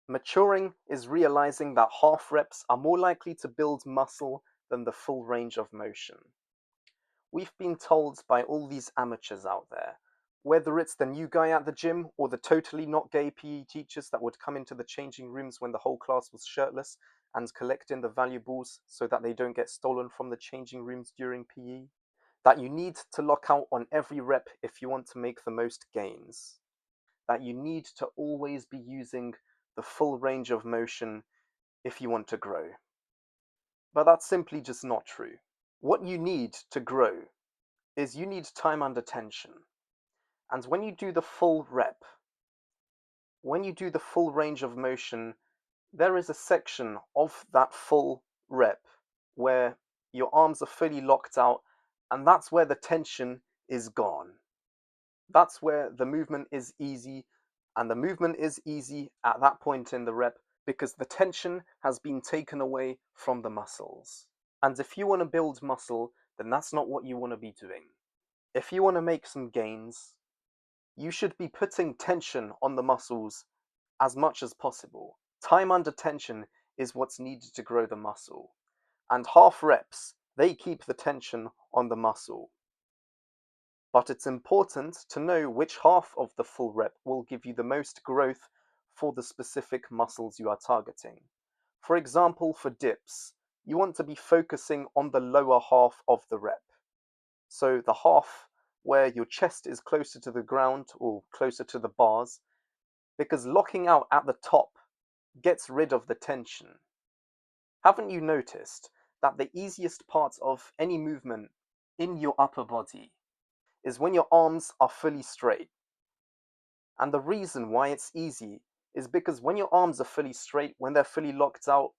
Maturing is realizing that half reps are more likely to build muscle than the full range of motion. We've been told by all these amateurs out there, whether it's the new guy at the gym or the totally not gay PE teachers that would come into the changing rooms when the whole class was shirtless and collect in the valuables so that they don't get stolen from the changing rooms during PE, that you need to lock out on every rep if you want to make the most gains, that you need to always be using the full range of motion if you want to grow. But that's simply just not true. What you need to grow is you need time under tension. And when you do the full rep, when you do the full range of motion, there is a section of that full rep where your arms are fully locked out, and that's where the tension is gone. That's where the movement is easy, and the movement is easy at that point in the rep because the tension has been taken away from the muscles. And if you want to build muscle, then that's not what you want to be doing. If you want to make some gains, you should be putting tension on the muscles as much as possible. Time under tension is what's needed to grow the muscle. And half reps, they keep the tension on the muscle. But it's important to know which half of the full rep will give you the most growth for the specific muscles you are targeting. For example, for dips, you want to be focusing on the lower half of the rep. So the half where your chest is closer to the ground or closer to the bars, because locking out at the top gets rid of the tension. Haven't you noticed that the easiest part of any movement in your upper body is when your arms are fully straight? And the reason why it's easy is because when your arms are fully straight, when they're fully locked out,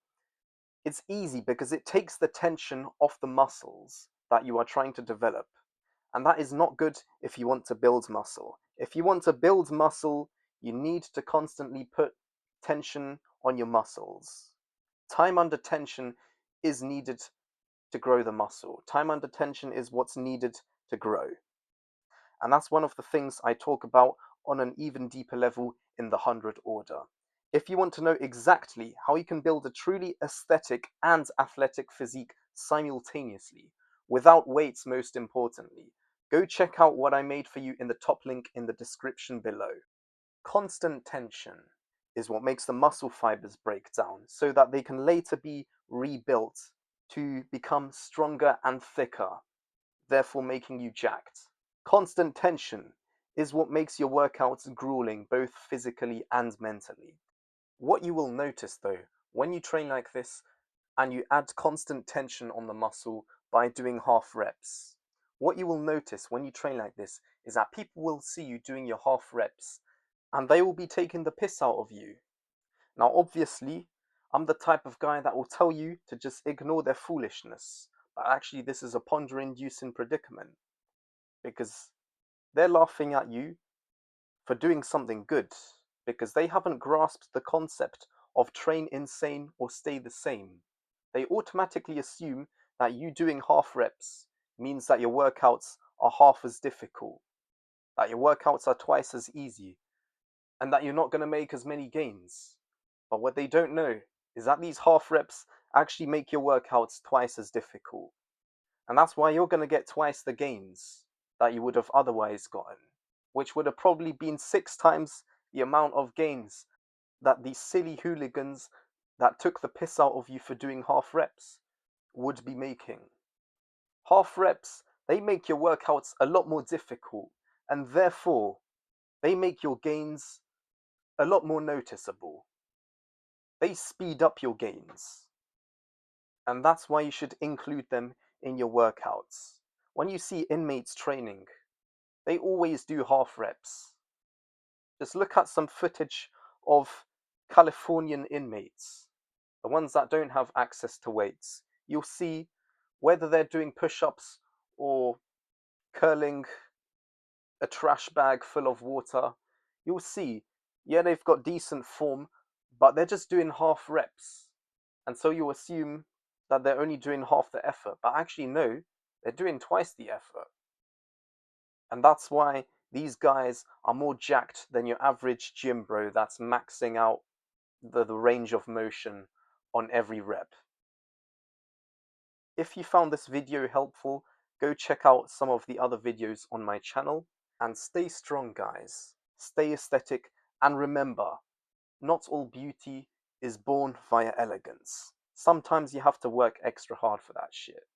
it's easy because it takes the tension off the muscles that you are trying to develop. And that is not good if you want to build muscle. If you want to build muscle, you need to constantly put tension on your muscles. Time under tension is needed to grow the muscle. Time under tension is what's needed to grow. And that's one of the things I talk about on an even deeper level in the 100 order. If you want to know exactly how you can build a truly aesthetic and athletic physique simultaneously, without weights most importantly, go check out what I made for you in the top link in the description below. Constant tension is what makes the muscle fibers break down so that they can later be rebuilt to become stronger and thicker, therefore making you jacked. Constant tension is what makes your workouts grueling both physically and mentally. What you will notice though, when you train like this and you add constant tension on the muscle by doing half reps, what you will notice when you train like this is that people will see you doing your half reps and they will be taking the piss out of you. Now, obviously, I'm the type of guy that will tell you to just ignore their foolishness, but actually, this is a ponder-inducing predicament because they're laughing at you for doing something good because they haven't grasped the concept of train insane or stay the same. They automatically assume that you doing half reps means that your workouts are half as difficult, that your workouts are twice as easy, and that you're not going to make as many gains. But what they don't know is that these half reps actually make your workouts twice as difficult. And that's why you're going to get twice the gains that you would have otherwise gotten, which would have probably been 6 times the amount of gains that these silly hooligans that took the piss out of you for doing half reps would be making. Half reps, they make your workouts a lot more difficult, and therefore, they make your gains a lot more noticeable. They speed up your gains. And that's why you should include them in your workouts. When you see inmates training, they always do half reps. Just look at some footage of Californian inmates, the ones that don't have access to weights. You'll see whether they're doing push-ups or curling a trash bag full of water, you'll see, yeah, they've got decent form, but they're just doing half reps. And so you assume that they're only doing half the effort, but actually, no, they're doing twice the effort. And that's why these guys are more jacked than your average gym bro that's maxing out the range of motion on every rep. If you found this video helpful, go check out some of the other videos on my channel, and stay strong, guys. Stay aesthetic, and remember, not all beauty is born via elegance. Sometimes you have to work extra hard for that shit.